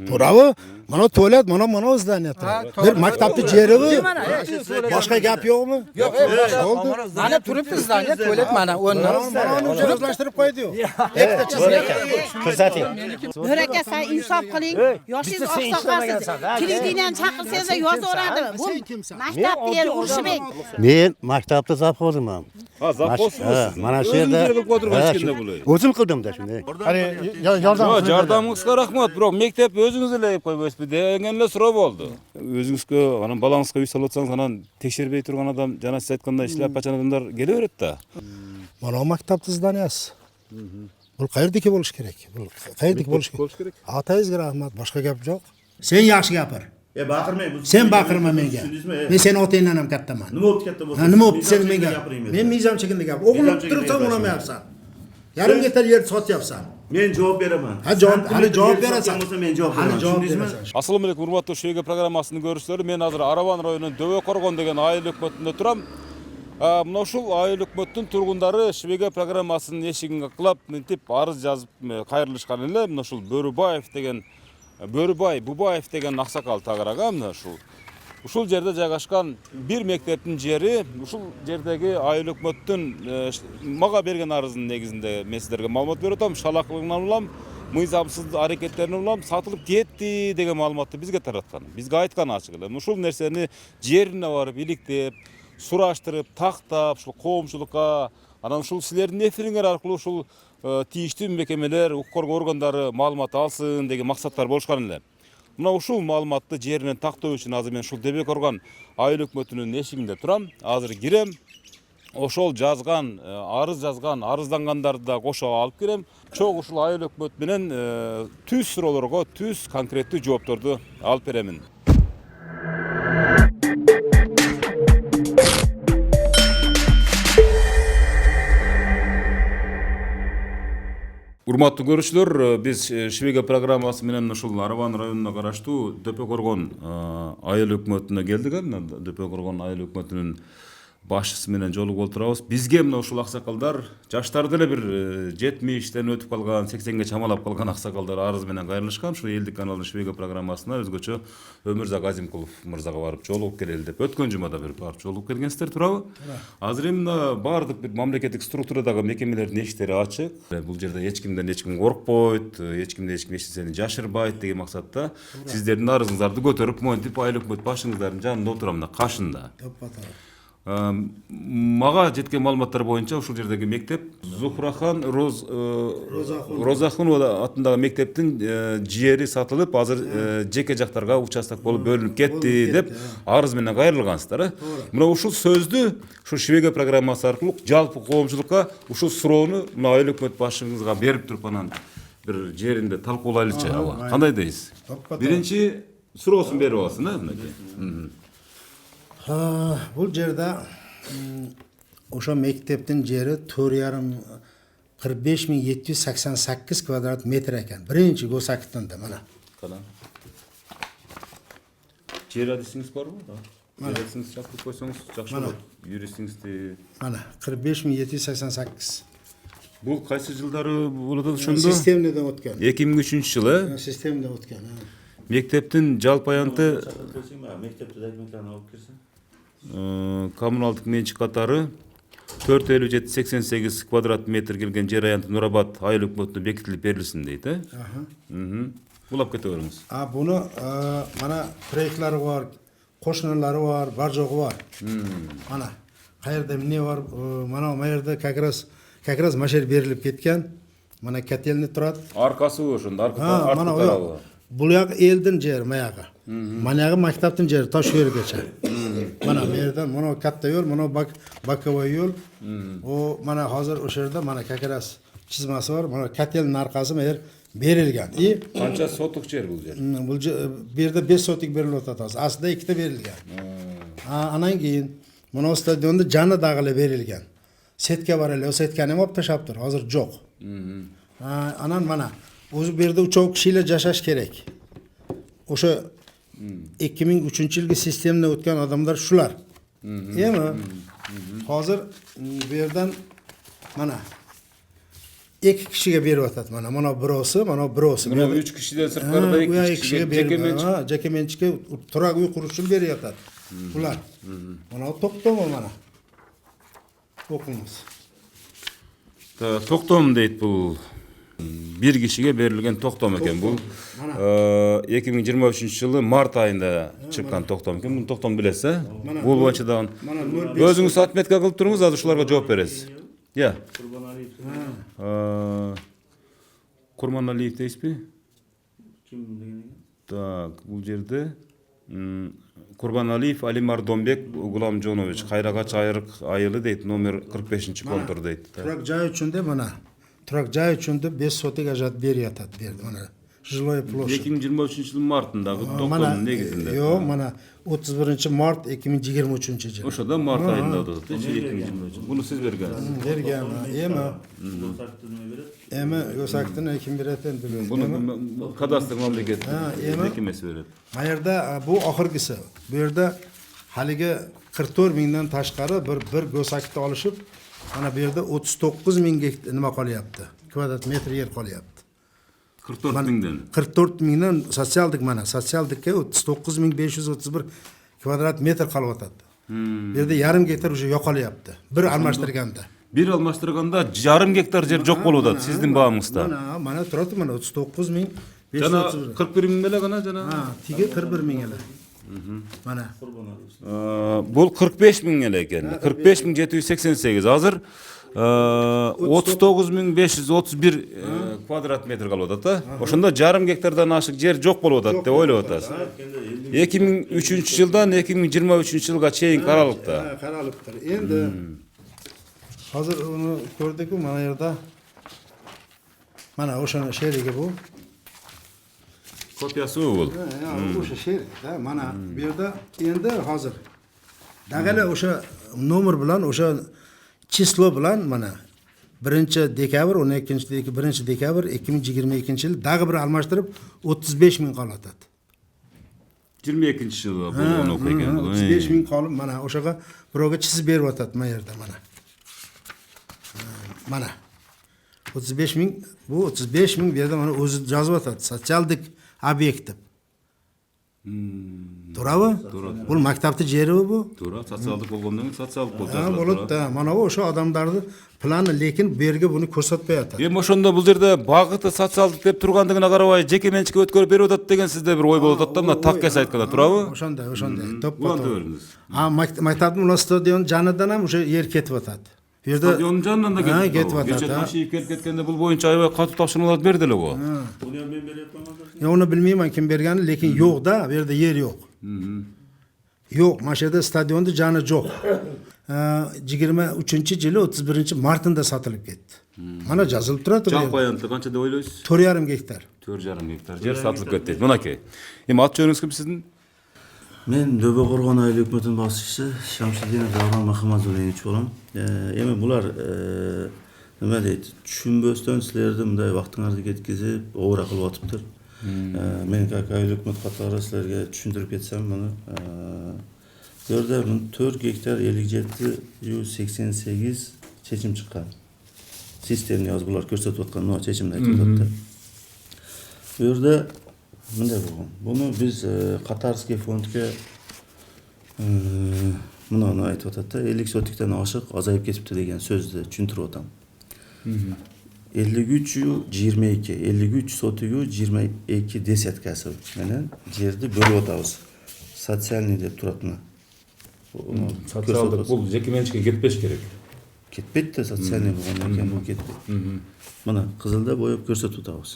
To'g'rimi? Mana tualet, mana zdaniya. Bir maktabni jeribi. Boshqa gap yo'qmi? Yo'q, bo'ldi. Mana turibdi zdaniya, tualet mana o'rnini. Mana jozlashtirib qo'ydi-yu. Ko'rsating. Nuraka sen insof qiling. Yoshingiz oqsoqasiz. Kreditdan chaqirsangiz yozaveradi. Bu maktabda yer urishbek. Men maktabda zavxozman. Ha, zavxozsiz. Mana shu yerda o'zim qildim-da shuni. Yordamingizga rahmat, biroq maktab o'zingizlar qilib qo'yibsiz deganlar so'rab oldi. O'zingizga, ana balangizga uy solatsangiz, ana tekshirmay turgan odam, jana siz aytganda ishlab qachon odamlar kelaveradi-da. Mana maktabni zdaniyasi. Bu qayerdagi bo'lish kerak? Bu qayerdagi bo'lish kerak? Atayingizga rahmat, boshqa gap yo'q. Sen yaxshi gapir. Baqirmang. Sen baqirma menga. Men seni otangdan ham kattaman. Nima bo'pti katta bo'lsa? Nima bo'pti sen menga? Men mizam chekindi gap. O'g'lim turibsan, unamayapsan. Yarim gektar yer sotyapsan. Men javob beraman. Hali javob berasan. Men javob beraman. Javob berasan. Assalomu alaykum, hurmatli Shvega programmasini ko'rishlar. Men hozir Aravan rayonining Döveqo'rg'on degan oila hukumatida turam. Mana shu oila hukumatning turg'unlari Shvega programmasini eshigini qilib, mentib arz yozib qayrilishganlar. Mana shu Bubayev degan Naqsaqal tag'araga mana shu. Ушул жерде жайгашкан бир мектептин жери, ушул жердеги айыл өкмөттүн мага берген арыздын негизинде мен сиздерге маалымат берип атам. Шалакылыгынан улам, мыйзамсыз аракеттеринен улам сатылып кетти деген маалыматты бизге тараткан. Бизге айткан ачык эле. Ушул нерсени жерине барып иликтеп, сураштырып, тактап, ушул коомчулукка, анан ушул силердин эфириңер аркылуу ушул тийиштүү мекемелер, укук коргоо органдары маалымат алсын деген максаттар болушкан эле. Мына ушул маалыматты жеринен тактоо үчүн азыр мен ушул Дöveqo'rg'on айыл өкмөтүнүн эшигинде турам. Азыр кирем. Ошол жазган, арыздангандарды да кошо алып кирем. Чоң ушул айыл өкмөт менен түз суроолорго түз конкреттүү жоопторду алып беремин. Урматтуу көрүүчүлөр, биз Швега программасы менен ушул Араван районуна караштуу Дöveqo'rg'on айыл өкмөтүнө келдик. Дöveqo'rg'on айыл өкмөтүнүн башчысы менен жолугуп отурабыз. Бизге мына ушул аксакалдар жаштар деле бир 70тен өтүп калган, 80ге чамалап калган аксакалдар арыз менен кайрылышкан. Ушу элдик каналдын Швега программасына өзгөчө Өмүрзак Азимкулов мырзага барып жолугуп келели деп өткөн жумада бир барып жолугуп келгенсиздер, туурабы? Азыр эми баардык бир мамлекеттик структурадагы мекемелердин эшиктери ачык. Бул жерде эч кимден эч ким коркпойт, эч кимден эч ким эч нерсени жашырбайт деген максатта сиздердин арызыңыздарды көтөрүп, монтип айыл өкмөт башчыңыздардын жанында отурам мына кашында. Мага жеткен маалыматтар боюнча ушул жердеги мектеп Зухрахан Розахунова атындагы мектептин жери сатылып, азыр жеке жактарга участок болуп бөлүнүп кетти деп арыз менен кайрылгансыздар. Мына ушул сөздү ушу Швега программасы аркылуу жалпы коомчулукка ушул суроону мына айыл өкмөт башчыңызга берип туруп анан бир жеринде талкуулайлычы. Кандай дейсиз? Биринчи суроосун берип алсын, мынакей. Бұл жерде ошо мектептин жери 4,45,788 квадрат метр экен. Биринчи госактында мына. Жер адисиңиз барбы? Жер адисиңизди чакырып койсоңуз жакшы болот. Юристиңизди. Мана 45,788. Бул кайсы жылдары болот ошондо? Системден өткөн. 2003-жылы. Системден өткөн. Мектептин жалпы аянты Мектепте документтарын алып кирсең. Коммуналдык менчик катары 4,57,88 квадрат метр келген жер аянты Нурабад айыл өкмөтүнө бекитилип берилсин дейт, Булап кете бериңиз. Буну мана проектлары бар, кошуналары бар, бар жогу бар. Мана каерде эмне бар? Мана маерде как раз машер берилип кеткен. Мана котельный турат. Аркасы ошондо, аркы. Бул як элдин жери, маягы. Манягы мактаптын жери, таш жергече. Мана мерден, мана катта жол, мана боковой жол. О, мана азыр ошол жерде мана как раз чизмасы бар. Мана котельный аркасы мер берилген. Канча сотук жер бул жер? Бул жерде 5 сотук берилип атат. Асында 2 берилген. Анан кийин мына стадионду жаны дагы эле берилген. Сетке бар эле, сеткени алып ташаптыр. Азыр жок. Анан мана o'zi bu yerda 3 kishilar yashash kerak. O'sha 2003-yilgi sistemdan o'tgan odamlar shular. E'mi? Hozir bu yerdan mana 2 kishiga berib atadi. Mana birosi, mana birosi. Buni 3 kishidan sirtqarida 2 kishiga berib, Jekemenchik. Jekemenchikka turak uy qurish uchun beryapti. Ular. Mana to'xtami mana. O'qimiz. To'xtom deydi bu. Bir kişiye berilgen to'xtom ekan bu. 2023-yılı mart ayında çıkan to'xtom ekan. Bunu to'xtom bilesiz. Bu boyuncadan özünüz atmetka qilib turunuz, azı şularga javob beresiz. Ya. Kurman Aliyev deysiz. Kim degan? Tak, bu yerde Kurban Aliyev Ali Mardonbek Gulamjonovich Qayragaç ayılı deydi, nomer 45 kontur deydi. Turak joy uchun deb mana. Turak joy uchun deb 5 sotik ajrat beryapti berdi mana. Жилой площадь. 2023-yıl martındagi to'xtomning negizinde. Yo'q, mana 31-mart 2023-yil. O'shada mart ayında o'tadi. 2023. Bunu siz bergansiz. Bergan. Emi Yo'sakdin kim beradi bilmayman. Bunu kadastr mamlaket mehkemesi beradi. Bu yerda bu oxirgisi. Bu yerda haligi 44 mingdan tashqari bir Yo'sakni olishib, mana bu yerda 39 ming nima qolyapti. Kvadrat metr yer qolyapti. 44 mingdan. 44 mingdan sotsialdik mana. Sotsialdikka 39.531 kvadrat metr qolyapti. Bu yerda yarim gektar уже yo'qolyapti. Bir almashtirganda. Bir almashtirganda yarım gektar yer jo'q bo'ladi sizning bağımızda. Mana turadi mana 39.531. Jana 41 ming mele gana jana. Ha, tigi 41 ming ele. Mana. Bu 45 ming ele ekan. 45.788 hozir 39.531 kvadrat metr qolyapti da. O'shanda yarım gektardan oshiq yer jo'q bo'lyapti deb o'ylab o'tasiz. 2003-yildan 2023-yilga cheyin qaralibdi. Qaralibdir. Endi hozir uni ko'rdik-ku mana yerda. Mana o'shani sherigi bu. Kopyasi bu. O'sha sherik da. Mana bu yerda endi hozir dag'ala o'sha nomer bilan o'sha число bilan mana 1-dekabr 1-dekabr 2022-yil dag'i bir almashtirib 35 ming qolyapti. 22-yil bu o'qigan. 35 ming qolib mana o'shaga birovga chizib beryapti mana yerda mana. Mana 35 ming bu 35 ming bu yerda mana o'zi yozyapti. Sotsialdik obyekt deb. To'g'rimi? Bu maktabning jeri bu. To'g'ri, sotsiallik bo'lgandan sotsiallik bo'ldi. Ha, bo'ladi. Mana o'sha odamlarning plani, lekin bu yerga buni ko'rsatmayapti. O'shanda bu yerda bag'iti sotsiallik deb turganligini qaramay, Jekemenchikka o'tkazib beryapti degan sizda bir o'y bo'lyapti-da, mana taqqa aytganda, to'g'rimi? O'shanda. To'g'ri. Ha, maktabning ular stadion janidan ham o'sha yer ketyapti. Bu yerda stadion janidan da ketyapti. Kecha tashib ketganda bu bo'yicha aybay qatib topshiriqlar berdilar bu. Buni ham men beryapman hozir. Ya uni bilmayman kim berganini, lekin yo'q-da, bu yerda yer yo'q. Yo'q, mana shu yerda stadionda jani yo'q. 23-yili 31-martida sotilib ketdi. Mana yozilib turadi bu. Jan qo'yanti qancha deb o'ylaysiz? 4,5 gektar. 4,5 gektar yer sotilib ketdi. Bunaki. Endi ot joyingiz kim sizning? Men Do'baqo'rg'on aylik hukumatning boshlig'isi Shamsiddinov Davron Mahamadzo'yevich bo'laman. Endi bular nima deydi? Tushunbosdan sizlarni bunday vaqtingizni ketkazib, o'g'ra qilib o'tibdir. Men aylik hukumat qatori sizlarga tushuntirib ketsam buni. Bu yerda 4 gektar 57.188 chechim chiqqan. Sistemni yozib bular ko'rsatayotgan no chechimni aytyapti. Bu yerda bunday bo'lgan. Buni biz Qatarskiy fondga buni aytyapti. 50 sotikdan oshiq ozayib ketibdi degan so'zni tushuntirib o'taman. 53 sotigu 22 desetkasi bilan yerni bo'lib o'tamiz. Sotsialniy deb turadi. Sotsiallik bu Jekemenchikka ketpesh kerak. Ketpetdi sotsialniy bo'lgandan keyin bu ketdi. Mana qizilda bo'yab ko'rsatib o'tamiz.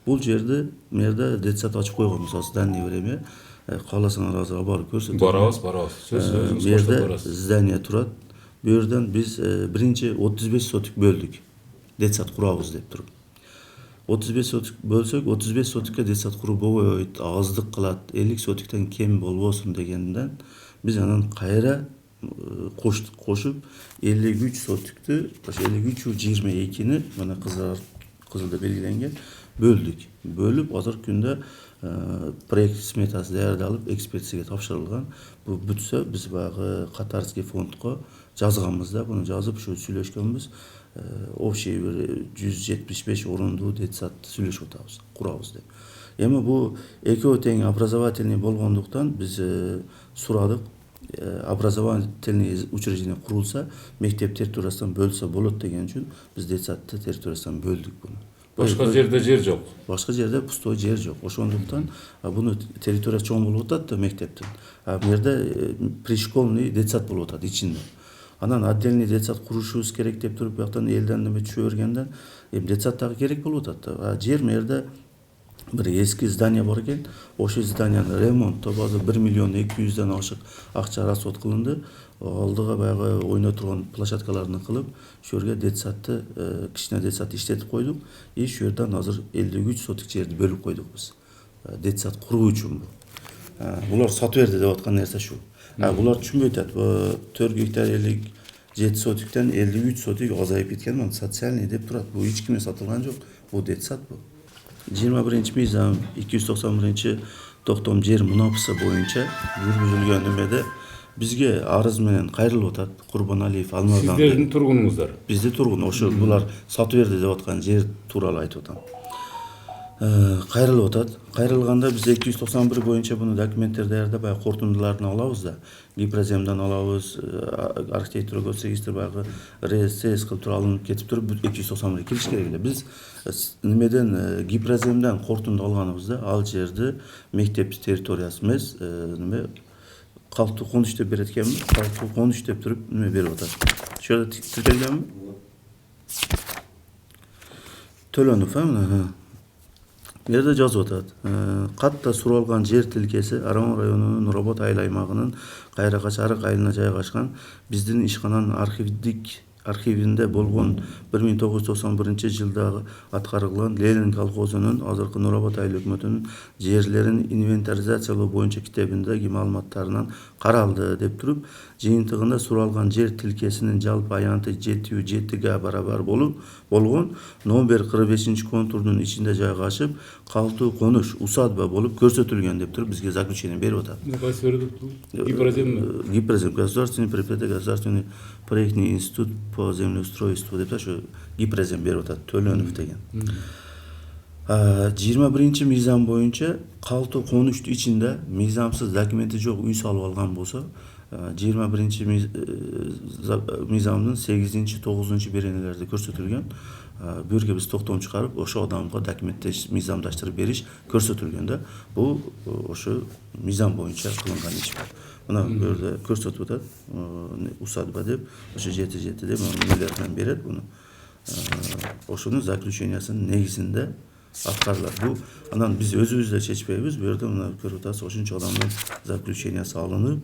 Bu yerda merda detsat ochib qo'ygan asosdan время qolasini hozir olib borib ko'rsatib. Boramiz. Bu yerda zdaniya turadi. Bu yerdan biz birinchi 35 sotik bo'ldik. Detsat quramiz deb turib. 35 sotik bo'lsak, 35 sotikka detsat qurib bo'lmaydi, ozdiq qiladi. 50 sotikdan kam bo'lsin degandan biz anan qayra qo'shib 53 sotikni, o'sha 53.22 ni mana qizilda belgilangan bo'ldik. Bo'lib hozir kunda проект сметасы даярдалып экспертизага тапшырылган. Бу бүтсө биз баягы Катарский фондко жазганбыз да, буну жазып ушу сүйлөшкөнбүз. Общий бир 175 орунду детсад сүйлөшүп атабыз, курабыз деп. Эми бу экөө тең образовательный болгондуктан биз сурадык. Образовательный учреждение курулса, мектеп территориясынан бөлсө болот деген үчүн биз детсадты территориясынан бөлдүк буну. Башка жерде жер жок. Башка жерде пустой жер жок. Ошондуктан буну территория чоң болуп атат да мектептин. Бу жерде пришкольный детсад болуп атат ичинде. Анан отдельный детсад курушубуз керек деп туруп, бияктан элден неме түшө бергенден детсад дагы керек болуп атат. Жер мерде bir eski здание бар экен. Ошол зданияны ремонттоп азыр 1 миллион 200ден ашык акча расход кылынды. Алдыга баягы ойно турган площадкаларын кылып, ошол жерге детсадты, кичине детсад иштетип койдук. И ошол жерден азыр 53 сотик жерди бөлүп койдук биз. Детсад куруу үчүн. Булар сатып берди деп аткан нерсе шу. Булар түшүнбөй атат. 4 гектар 57 сотиктен 53 сотик азайып кеткен, социальный деп турат. Бу эч кимге сатылган жок. Бу детсад бу. 21 мыйзам 291 токтом жер мунапысы боюнча жүргүзүлгөн немеде бизге арыз менен кайрылып атат. Курбаналиев Алмаздан. Сиздердин тургунуңуздар. Бизде тургун, ошо булар сатып берди деп аткан жер тууралуу айтып атам. Кайрылып атат. Кайрылганда биз 291 боюнча буну документтерди даярдап, баягы кортундуларын алабыз да. Гипроземден алабыз, архитектура госрегистр баягы РСС кылып туруп алынып кетип туруп 291 кириш керек эле. Биз немеден гипроземден кортунду алганыбызда ал жерди мектеп территориясы эмес, неме калктуу конуш деп берет экенбиз. Калктуу конуш деп туруп неме берип атат. Ошол жерде тиркелгенби? Төлөнүп, Жерде жазып атат. Катта суралган жер тилкеси Арам районунун Нуработ айыл аймагынын Кайракач арык айылына жайгашкан. Биздин ишкананын архивинде болгон 1991 жылдагы аткарылган Ленин колхозунун азыркы Нуработ айыл өкмөтүнүн жерлерин инвентаризациялоо боюнча китебиндеги маалыматтарынан каралды деп туруп, жыйынтыгында суралган жер тилкесинин жалпы аянты 7,7га барабар болгон номер 45 контурдун ичинде жайгашып, калктуу конуш усадьба болуп көрсөтүлгөн деп туруп бизге заключение берип атат. Кайсы берди? Гипроземми? Гипрозем, государственный препятствие, государственный проектный институт по землеустройству деп ошо гипрозем берип атат, Төлөнүв деген. 21 мыйзам боюнча калктуу конуштун ичинде мыйзамсыз документи жок үй салып алган болсо, 21 мыйзамдын 8-9 беренелерде көрсөтүлгөн. Бу жерге биз токтом чыгарып, ошо адамга документтеш мыйзамдаштырып бериш көрсөтүлгөн да. Бул ошо мыйзам боюнча кылынган иш бар. Мына бу жерде көрсөтүп атат, усадьба деп, ошо 7 деп нелерден берет буну. Ошонун заключениясынын негизинде аткарылат. Бу анан биз өзүбүз да чечпейбиз. Бу жерде мына көрүп атасыз, ошончо адамдын заключениясы алынып,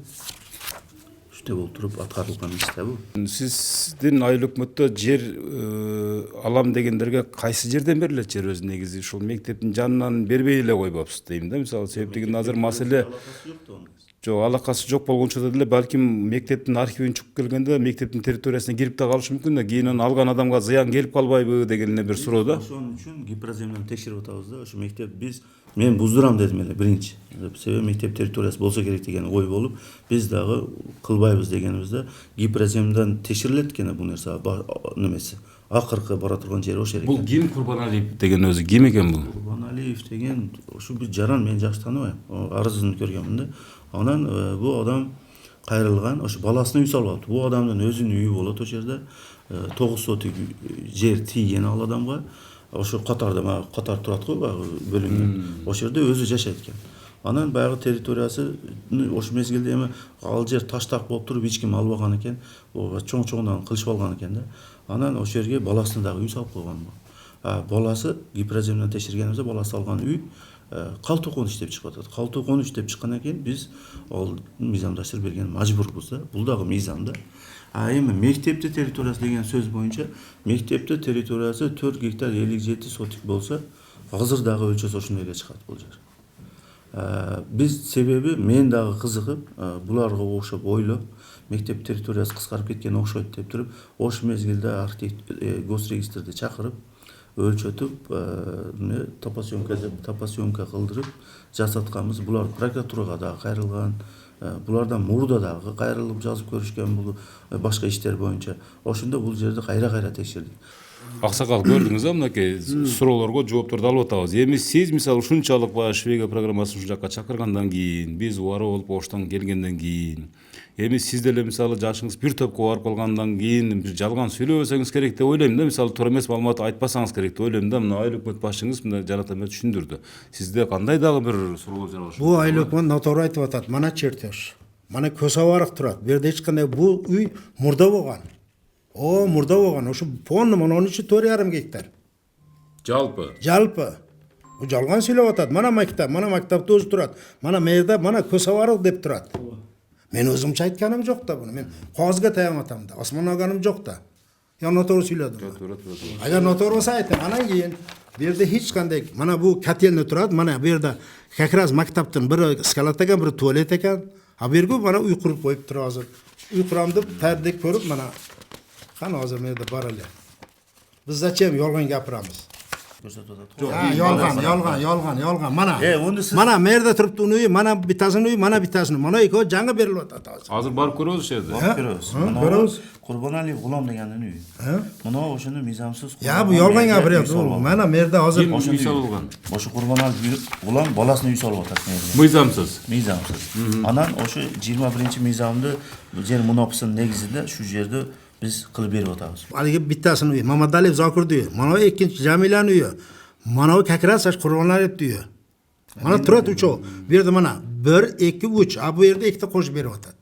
уште болуп туруп аткарылган иш да бу. Сиздин айыл өкмөттө жер алам дегендерге кайсы жерден берилет жер өзү негизи? Ушул мектептин жанынан бербей эле койбопсуз дейм да. Мисалы себеп деген азыр маселе жок, алакасы жок болгончо деле балким мектептин архивин чукуп келгенде мектептин территориясына кирип да калышы мүмкүн да. Кийин аны алган адамга зыян келип калбайбы деген эле бир суроо да. Ошон үчүн гипроземден текшерип атабыз да. Ошо мектеп биз мен буздурам дедим эле биринчи. Себеби мектеп территориясы болсо керек деген ой болуп, биз дагы кылбайбыз дегенибизде гипроземден текшерилет экен бул нерсе немеси. Акыркы бара турган жери ошол экен. Бул ким Курбаналиев деген өзү ким экен бул? Курбаналиев деген ошо бир жаран мен жакшы тааныбайм. Арызын көргөнмүн да. Анан бу адам кайрылган, ошо баласына үй салып алды. Бу адамдын өзүнүн үйү болот ошол жерде. 9 сотик жер тийген ал адамга. Ошо катарда катар турат го баягы бөлүнгөн. Ошол жерде өзү жашайт экен. Анан баягы территориясы ошол мезгилде эми ал жер таштак болуп туруп эч ким албаган экен. Чоң-чоңдан кылышып алган экен да. Анан ошол жерге баласына дагы үй салып койгон. Баласы гипроземден текшергенибизде баласы алган үй калктуу конуш деп чыгып атат. Калктуу конуш деп чыккандан кийин биз ал мыйзамдаштырып берген мажбурбуз да. Бул дагы мыйзам да. Эми мектепти территориясы деген сөз боюнча мектепти территориясы 4 гектар 57 сотик болсо, азыр дагы өлчөсү ошондой эле чыгат бул жер. Биз себеби мен дагы кызыгып, буларга окшоп ойлоп, мектеп территориясы кыскарып кеткен окшойт деп туруп, ошол мезгилде госрегистрди чакырып, ölçötüp tapasyonka kıldırıp jasatkanmiz. Bular prokuraturaga da kayrilgan. Bulardan murda da kayrilip жазып көрүшкөн бул башка иштер боюнча. Ошондо бул жерди кайра текшердик. Аксакал көрдүңүз а мынакей суроолорго жоопторду алып атабыз. Эми сиз мисалы ушунчалык баягы Швега программасын ушул жакка чакыргандан кийин, биз убары болуп Оштан келгенден кийин, эми сиз деле мисалы жашыңыз бир топко барып калгандан кийин бир жалган сүйлөбөсөңүз керек деп ойлойм да, мисалы туура эмес маалымат айтпасаңыз керек деп ойлойм да. Мына айыл өкмөт башчыңыз мына Жанат Ахмет түшүндүрдү. Сизде кандай дагы бир суроолор жаралышы? Бу айлыкман нотор айтып атат. Мана чертеж. Мана көсаварык турат. Бу жерде эч кандай бу үй мурда болгон. Мурда болгон. Ошо полный мына 13,5 гектар. Жалпы. Бу жалган сүйлөп атат. Мана мактапта өзү турат. Мана мэрде мана көсаварык деп турат. Мен өзүмчө айтканым жок да буну. Мен кагазга таягым атам да. Осмон аганым жок да. Я нотор сүйлөдүм. Агар нотор болсо айтам. Анан кийин бу жерде эч кандай мана бу котельный турат. Мана бу жерде как раз мактаптын бир скалат экен, бир туалет экен. А бергі бана үй құрып қойып тұр азыр. Үй құрамды пәрдек көріп, мана қан азыр менде бар әлі. Біз зачем ялған гапырамыз? Ялған. Мана мерде тұрыпты үй, мана битасын үй, мана битасын. Мана екеуі жаңа беріліп атады азыр. Азыр барып көрөбүз жерде. Көрөбүз. Курбанали Гулам дегендин үйү. Мына ошону мыйзамсыз. Я бу ялган гапырат. Мана мерде азыр үй салган. Ошо Курбанали Гулам баласына үй салып атат. Мыйзамсыз. Анан ошо 21 мыйзамды жер мунапысын негизинде ушу жерде биз кылып берип атабыз. Алиги биттасын үй, Мамадалиев Закурдун үйү, мана экинчи Жамиланын үйү. Мана как раз аш Курбаналиевдин үйү. Мана турат үчөө. Бу жерде мана 1 2 3, а бу жерде экти кошуп берип атат.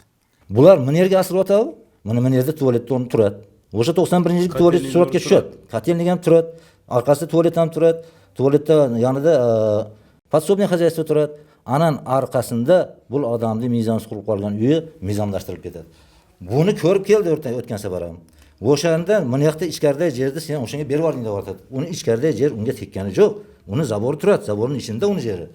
Булар мына жерге асырып атабы? Мына жерде туалет турат. Ошо 91-жылы туалет суратка түшөт. Котельный ham турат, аркасы туалет ham турат. Туалетте янында подсобный хозяйство турат. Анан аркасында бул адамды мыйзамсыз куруп калган үйү мыйзамдаштырылып кетет. Буну көрүп келди өткөн сапарым. Ошондо мына жакта ичкерде жерди сен ошоңа берип бардың деп атат. Уну ичкерде жер унга теккени жок. Уну забор турат, забордун ичинде уну жери.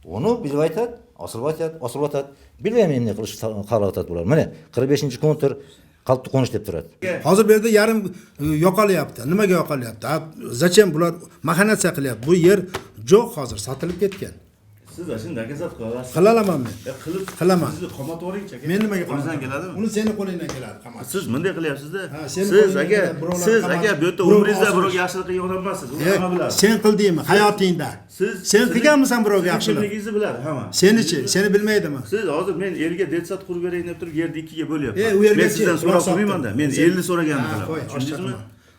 Уну билип айтат, асырып атат. Билбейм эмне кылыш каалап атат булар. Мына 45-контур калыптуу коныш деп турат. Азыр бу жерде ярым yo'qolyapti. Nimaga yo'qolyapti? Zachем bular mаханация qilyapti? Bu yer jo'q hozir, sotilib ketgan. Siz shuni nakazat qilasiz. Qilaman men. Qilaman. Sizni qamatvoringchi aka. Men nimaga qo'lingizdan keladimi? Uni seni qo'lingdan keladi, qamat. Siz bunday qilyapsiz-da. Siz aka bu yerda umringizda birovga yaxshilik qilgan odamsiz. Uni nima bilasiz? Sen qildingmi hayotingda? Sen qilganmisan birovga yaxshilik? Kimligingizni biladi hamma. Senichi, seni bilmaydimi? Siz hozir men elga detsat qurib berayin deb turib yerni ikkiga bo'lyapman. U yerga Men sizdan so'rab qo'ymayman-da. Men elni so'ragandim qilaman. Qo'y, Tushundingizmi?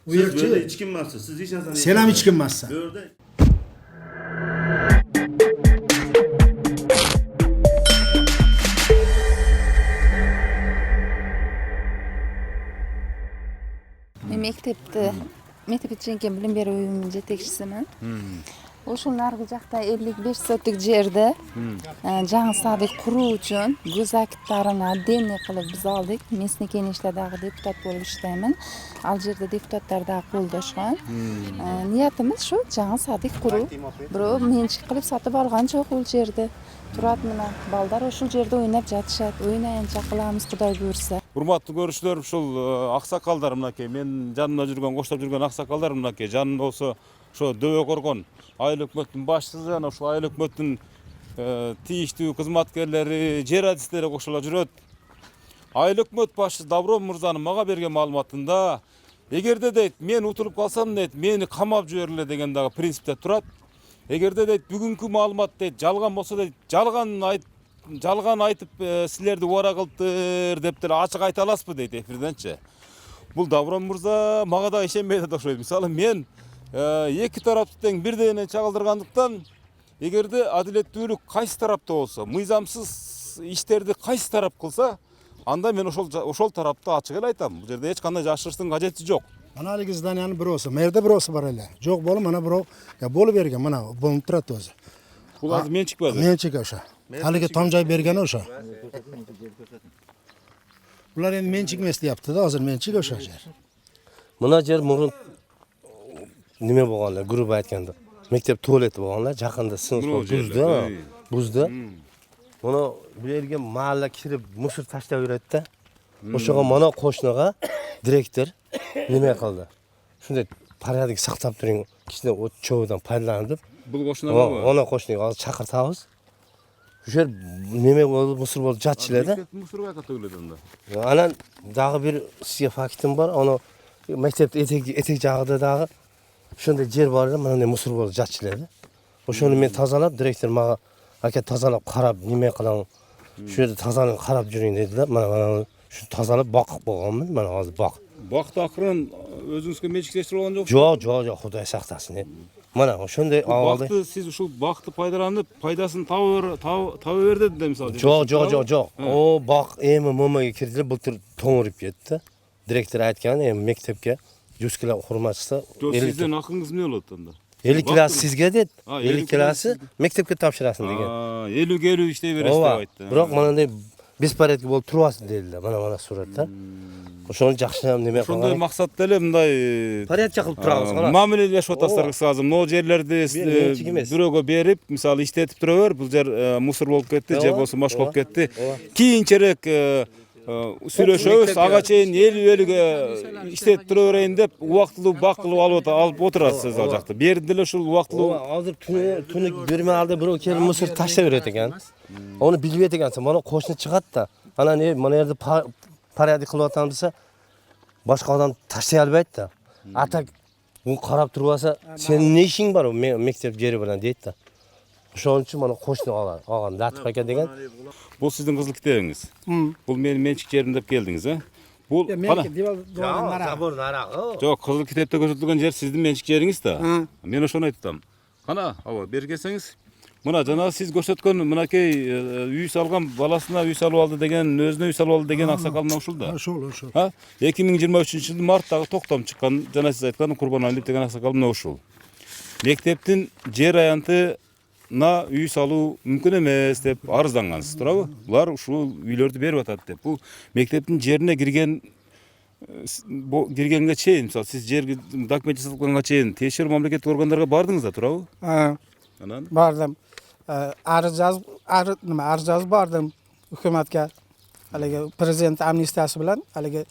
U yerchi Siz hech kim emas. Siz hech narsani. Sen ham hech kim emassan. Bu yerda Mektabgacha bilim beruv uyumining yetakchisiman. O'sha narg'i jaqda 55 sotik yerda жаңы sadik quruv uchun go'zaklarni denni qilib biz oldik. Местный kengashdagi deputat bo'lib ishlayman. Al yerda deputatlarda qo'llashgan. Niyatimiz shu жаңы sadik quruv. Birov menchik qilib sotib olgan yo'q u yerda. Turadi mana baldar o'sha yerda o'ynab yotishadi. O'ynayincha qilamiz Xudoy buyursa. Урматтуу көрүүчүлөр, ушул аксакалдар мынакей мен жанымда жүргөн, коштоп жүргөн аксакалдар мынакей жанымда болсо ошо дөбө коргон айыл өкмөттүн башчысы жана ушул айыл өкмөттүн тийиштүү кызматкерлери, жер адистери кошула жүрөт. Айыл өкмөт башчысы Добров мырзанын мага берген маалыматында эгерде дейт мен утулуп калсам дейт мени камап жибергиле деген дагы принципте турат. Эгерде дейт бүгүнкү маалымат дейт жалган болсо дейт жалган айтып силерди убара кылыптыр деп деле ачык айта аласызбы дейт эфирденчи. Бул Добров мырза мага да ишенбей да окшойт. Мисалы мен эки тарапты тең бирдейинен чагылдыргандыктан эгерде адилеттүүлүк кайсы тарапта болсо, мыйзамсыз иштерди кайсы тарап кылса, анда мен ошол тарапты ачык эле айтам. Бул жерде эч кандай жашырыштын кажети жок. Mana haligi zdaniyani birosi, merde birosi bor edi. Jo'q bo'lib, mana birov bo'lib bergan, mana bo'linib turadi o'zi. Bul hozir menchik bo'ldi. Menchik o'sha. Haligi tomjoy bergani o'sha. Bular endi menchik emas deyapti-da, hozir menchik o'sha yer. Mana yer murun nima bo'lganlar, guruh aytganda. Maktab tualeti bo'lganlar, yaqinda sinf buzdi. Mana bu yerga mahalla kirib musor tashlab yuradi-da. O'shaga mana qo'shniga direktor nima qildi? Shunday paradiga saqlab turing, kichkina o't cho'vidan foydalanib Bul qo'shnilarmi? ona qo'shniga hozir chaqirtamiz. Shu yer nima bo'ldi, musor bo'ldi, jatchilarda. Musurga qayerda tugiladi unda? Ana dag'i bir sizga faktim bor. Ana maktabda etek jag'ida dag'i shunday yer bor edi, mana musor bo'ldi, jatchilarda. O'shani men tozalab, direktor menga aka tozalab qarab, nima qilaman? Shu yerda tozalab qarab yuring dedilar. Mana shu tozalab boqib bo'lganman. Mana hozir boq. Vaqt oxirin o'zingizga mechiklashtirib olgan jo'qsiz? Yo'q, Xudo saqlasin. Mana shunday avvalda. Vaqtni siz shu vaqtni foydalanib, foydasini tavaver dedi misol. Yo'q. O boq mo'maga kirdi, bultur to'ng'irib ketdi. Direktor aytgan, maktabga juskalar hurmatchisi. Sizdan haqingiz nima bo'ldi unda? 50 klass sizga dedi. 50 klassi maktabga topshirasin degan. 50 ishlayverasiz deb aytdi. Biroq mana bunday besporiadka bo'lib turyapsiz dedilar. Mana suratda. O'shani yaxshilab nima qilgan. Shunday maqsadda bunday porядка qilib turamiz. Ma'murlashib o'tasizlar hozir. No yerlarda birovga berib, misol ishlatib turaver, bu yer musor bo'lib ketdi, yer bo'lsa mosh bo'lib ketdi. Keyinchalik сөйлөшөбүз, ага чейин эл-элге иштетип тураверейин деп, убактылуу бак кылып алып отурасыз ал жакта. Берди деле ушул убактылуу. Азыр түнү берме алды бирөө келип мусор таштап берет экен. Onu билбейт экенсиң. Мана кошуна чыгат да. Ана не, мына жерде порядок кылып атам десе, башка адам таштай албайт да. Атак бу карап турбаса, сенин не ишиң бар мектеп жери менен дейт да. Ошон үчүн мана кошуна алган Латып ака деген. Бул сиздин кызыл китебиңиз. Бул менин менчик жерим деп келдиңиз, э? Бул кана? Забор нарагы. Жок, кызыл китепте көрсөтүлгөн жер сиздин менчик жериңиз да. Мен ошону айтам. Кана, аба, бери келсеңиз. Мына жана сиз көрсөткөн мынакей үй салган баласына үй салып алды деген, өзүнө үй салып алды деген аксакал мына ушул да. Ошол. 2023-жылдын марттагы токтом чыккан, жана сиз айткан Курбаналиев деген аксакал мына ушул. Мектептин жер аянты на үй салуу мүмкүн эмес деп арыздангансыз, туурабы? Булар ушул үйлөрдү берип атат деп. Бул мектептин жерине киргенге чейин, мисалы сиз жер документ жасалганга чейин тиешелүү мамлекеттик органдарга бардыңыз да, туурабы? Анан Бардым. Арыз жазып бардым өкмөткө. Алеге президент амнистиясы менен, алеге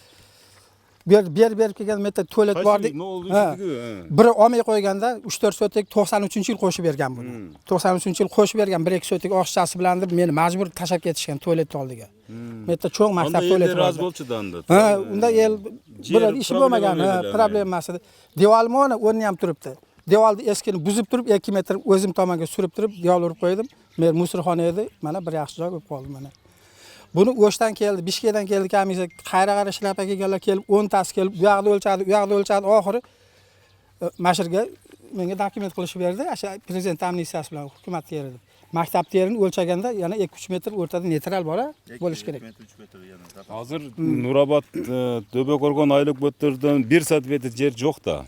берип келген метте туалет бар дейт. Бир алмай койганда 3-4 сөтек 93-жыл кошуп берген буну. 93-жыл кошуп берген 1-2 сөтек акчасы менен деп мени мажбур ташап кетишкен туалет алдыга. Метте чоң мактап туалет бар. Анда болчу да анда. Унда эл бир иши болмаган, проблемасы. Девалмоны орны ham turibdi. Devalni eskini buzib turib 2 metr o'zim tomonga surib turib devor urib qo'ydim. Men musorxona edi. Mana bir yaxshi joy bo'lib qoldi mana. Buni O'shdan keldi, Bishkekdan keldi komissiya, qayra ishlab kelganlar kelib 10 tasi kelib, bu yoqda o'lchadi, oxiri mashrga menga dokument qilishib berdi. O'sha prezident amnistiyasi bilan hukumat yerida. Maktab yerini o'lchaganda yana 2-3 metr o'rtada neytral bora bo'lish kerak. Hozir Nurobod Төбө көргөн айлык бөттөрдөн 1 сантиметр жер жок да.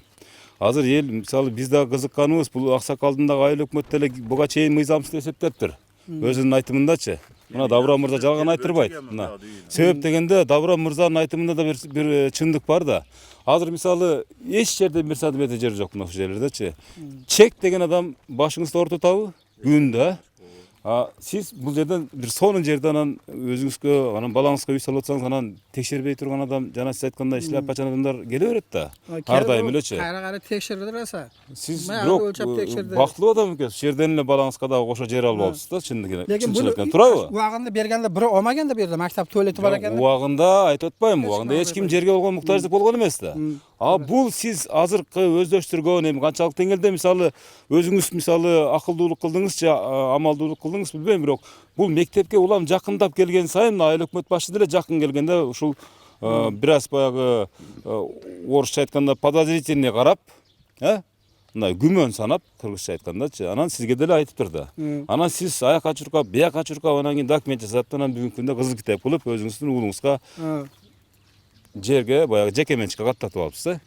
Азыр ел, мисалы, биз да кызыкканыбыз, бул аксакалдын дагы айыл өкмөттө эле буга чейин мыйзамсыз эсептептир. Өзүнүн айтымындачы. Мына Давра мырза жалган айтырбайт. Мына себеп дегенде Давра мырзанын айтымында да бир чындык бар да. Азыр мисалы эч жерде 1 сантиметр жер жок мына жерлердечи. Чек деген адам башыңызды ортотабы? Күндө. Siz bu жерден bir сонун жерде анан өзүңүзгө, анан балаңызга үй салып атсаңыз, анан текшербей турган адам, жана сиз айткандай иштеп качан адамдар келе берет да. Ар дайым элечи. Кайра текшерди аса. Сиз бирок бактылуу адам экенсиз. Жерден эле балаңызга дагы кошо жер алып алыпсыз да, чындыгы. Туурабы? Убагында бергенде бирөө алмаган да берди, мактап туалети бар экен. Убагында айтып атпайм, убагында эч ким жерге болгон муктаждык болгон эмес да. Бул сиз азыркы өздөштүргөн, эми канчалык деңгээлде мисалы өзүңүз мисалы акылдуулук кылдыңыз же амалдуулук кылдыңыз билбейм, бирок бул мектепке улам жакындап келген сайын айыл өкмөт башы деле жакын келгенде ушул бир аз баягы орусча айтканда подозрительный карап, мындай күмөн санап, кыргызча айткандачы, анан сизге деле айтыптыр да. Анан сиз аяка чуркап, бияка чуркап, анан кийин документ жасап, анан бүгүнкү күндө кызыл китеп кылып өзүңүздүн уулуңузга жерге баягы жеке менчикке каттатып алыпсыз,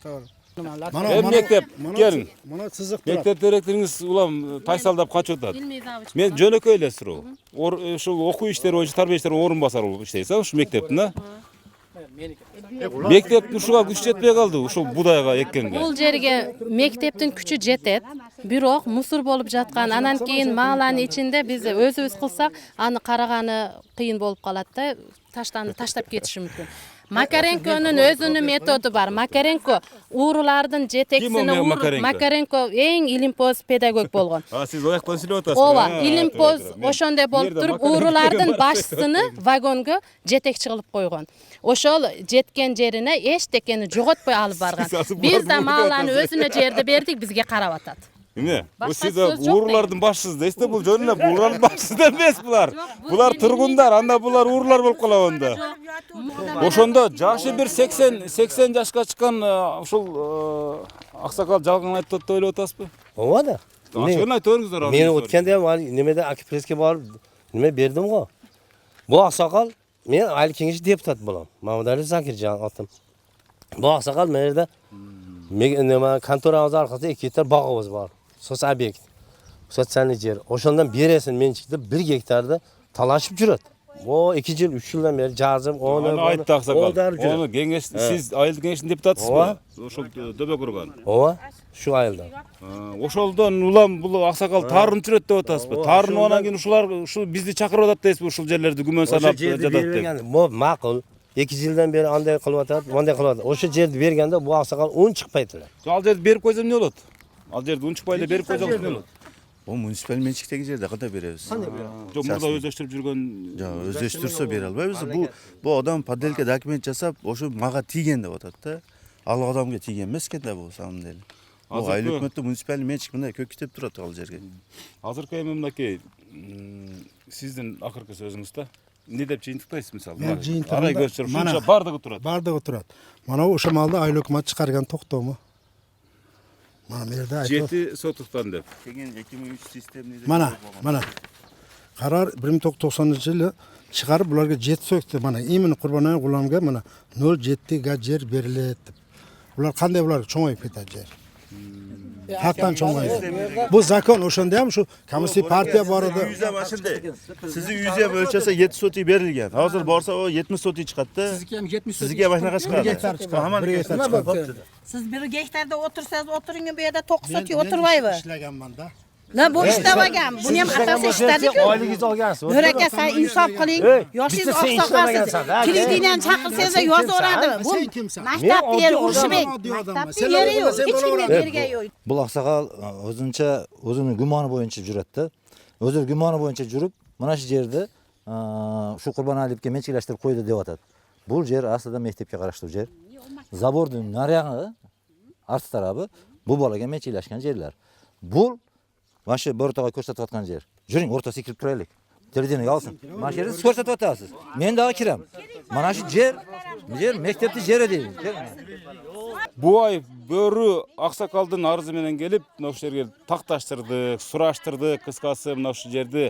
мектеп келин. Мына сызык турат. Мектеп директоруңуз улам тайсалдап качып атат. Мен жөнөкөй эле суроо. Ушул окуу иштери боюнча тарбия иштери орун басары болуп иштейсиз, ушул мектептин, Мектеп ушуга күч жетпей калды, ушул будайга эккенге. Бул жерге мектептин күчү жетет, бирок мусор болуп жаткан, анан кийин мааланын ичинде биз өзүбүз кылсак, аны караганы кыйын болуп калат да, таштап кетиши мүмкүн. Makarenko'nun özünün metodu var. Makarenko uğrulardın jeteksini Kim o Makarenko? Makarenko eng ilimpoz pedagog bolgon. Siz oyaktan silip atasız. Ova, ilimpoz oşonda bolup turup uğrulardın başçısını vagonga jetekçi kılıp koygon. Oşol jetken jerine eş tekeni jogotpoy alıp bargan. Biz de mallarını özüne jerde berdik, bizge karap atat. Ne? Bu Başka siz söz yok uğurlardın başsız da işte bu jönüne uğurların başsız emes bular. Bular turgundar, anda bular uğurlar bolup kala onda. Oşonda jaşı bir 80 yaşka çıkan uşul aksakal жалган айтып деп ойлоп атасызбы? Ova da. Ашығын айтыңыздар. Men o'tganda ham nimada akipresga borib nima berdim go. Bu oqsoqol men ayli kengashi deputat bo'laman. Mamadali Zakirjon otim. Bu oqsoqol men yerda nima kontoramiz orqasida 2 gektar bog'imiz bor. So'z obyekt. Sotsialniy yer. O'shandan berasan menchikda 1 gektarda talashib yuradi. O 2 yil 3 yildan beri jazim onu aytdı aksakal. Onu kengeş siz ayıl kengeşin deputatısınız. Oşol döbe kurgan. Ova şu ayıldan. Oşoldan ulan bu aksakal tarın türet деп атасызбы? Тарын ondan keyin uşular uşul bizni çakırıp atat deysiz uşul жерлерди gümen sanap jatat deyip. Bu ma'qul. 2 yildan beri anday qilib atadi, bunday qilib atadi. O'sha yerni berganda bu oqsoqol un chiqmaydilar. Al жерди берип койсом эмне болот? Ал жерди un chiqmayla berip койсоң эмне болот? O munisipal mençikteki jerde kata beremiz. Жок, мурда өздөштүрүп жүргөн Özleştirse bere albayız. Bu adam padelke dokument jasap, oşu maga tigen деп атат да. Ал адамга тиген эмес экен да бул самом деле. Bu aylı hükümette munisipal mençik мындай көк китеп турат ал жерге. Азыркы эми мынакей сиздин акыркы сөзүңүз да. Не деп жыйынтыктайсыз мисалы? Мен жыйынтыгымда- Арай көчүрүп Мана- ушунча бардыгы турат. Бардыгы турат. Мана ошо малды айыл өкмөт чыгарган токтому. Мана мерде айтып. 7 сотуктан деп. Tegen 2003 sistemini Mana. Karar 1990-yılı çıkarıp bularga 7 söktü. Mana imini Qurbanay Gulamga mana 07 ga yer beriledi dep. Bular qanday bular çoğayıp ketar yer. Haktan çoğayıp. Bu zakon oşonda ham şu Kommunistiy partiya bor edi. Yüze başında. Sizi yüze ölçese 7 soti berilgen. Hazır borsa o 70 soti çıkarttı. Sizge başına kaç çıkardı? Haman Bir gektar çıkardı. Siz 1 gektarda otursanız oturing, bu yerda 9 soti oturmaybi. İşleganman da. Ne bu ishlamagan. Buni ham atasi ishladi-ku. Oyligingiz olgansiz. Nuraka sen insof qiling. Yoshingiz oqsoqolsiz. Kelingdan chaqirsangiz yozaveradi. Bu maktabda yer urishbek. Maktabda yeri yo'q. Hech kimga bergan yo'q. Бұл ақсақал өзінше өзінің гүманы бойынша жүреді. Өзі гүманы бойынша жүріп, мына жерді шу Құрбаналиевке меншіктештіріп қойды деп атады. Бұл жер аслында мектепке қараштуу жер. Забордың наряғы арты тарабы бұл балаға меншіктешкен жерлер. Бұл Машы бір ортаға көрсетіп жатқан жер. Жүрің, ортасы кіріп тұрайлық. Теледені алсын. Машы жерді көрсетіп жатасыз. Мен дағы кірем. Мана шы жер мектепті жері дейін. Бу ай бөрү аксакалдын арызы менен келип, мына ушул жерге такташтырдык, сураштырдык, кыскасы мына ушул жерди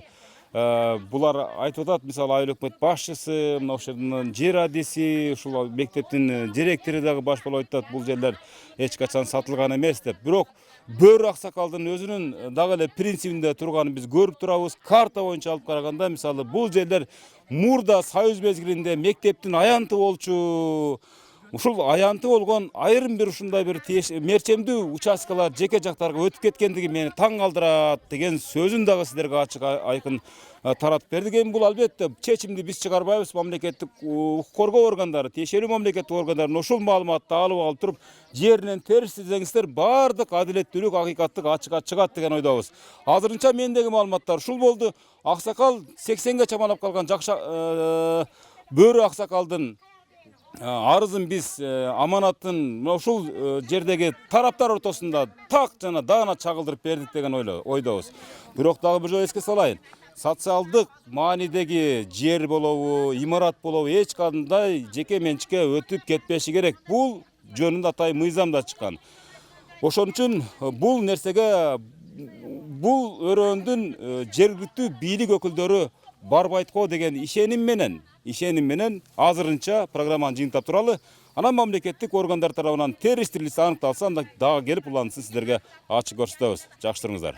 булар айтып атат, мисалы айыл өкмөт башчысы, мына ушул жердин жер адиси, ушул мектептин директору дагы баш болуп айтат, бул жерлер эч качан сатылган эмес деп. Бирок бөрү аксакалдын өзүнүн дагы эле принцибинде турганын биз көрүп турабыз. Карта боюнча алып караганда, мисалы бул жерлер мурда Союз мезгилинде мектептин аянты болчу. Ушул аянты болгон айрым бир ушундай бир мерчемдүү участкалар жеке жактарга өтүп кеткендиги мени таң калтырат деген сөзүн дагы сиздерге ачык айкын таратып бердик. Эми бул албетте чечимди биз чыгарбайбыз. Мамлекеттик укук коргоо органдары, тиешелүү мамлекеттик органдар ушул маалыматты алып туруп, жеринен терс изеңиздер, бардык адилеттүүлүк, акыйкаттык ачыкка чыгат деген ойдобуз. Азырынча мендеги маалыматтар ушул болду. Аксакал 80ге чамалап калган бөрү аксакалдын арызын биз аманаттын ушул жердеги тараптар ортосунда так жана даана чагылдырып бердик деген ойдобуз. Бирок дагы бир жолу эске салайын. Социалдык маанидеги жер болобу, имарат болобу эч кандай жеке менчикке өтүп кетпеши керек. Бул жөнүндө атай мыйзамда чыккан. Ошон үчүн бул нерсеге бул өрөөндүн жергиликтүү бийлик өкүлдөрү барбайт го деген ишеним менен азырынча программаны жыйынтап туралы. Анан мамлекеттик органдар тарабынан террорист анықталса, анда дагы келип улансын сиздерге ачык көрсөтөбүз. Жакшы туруңуздар.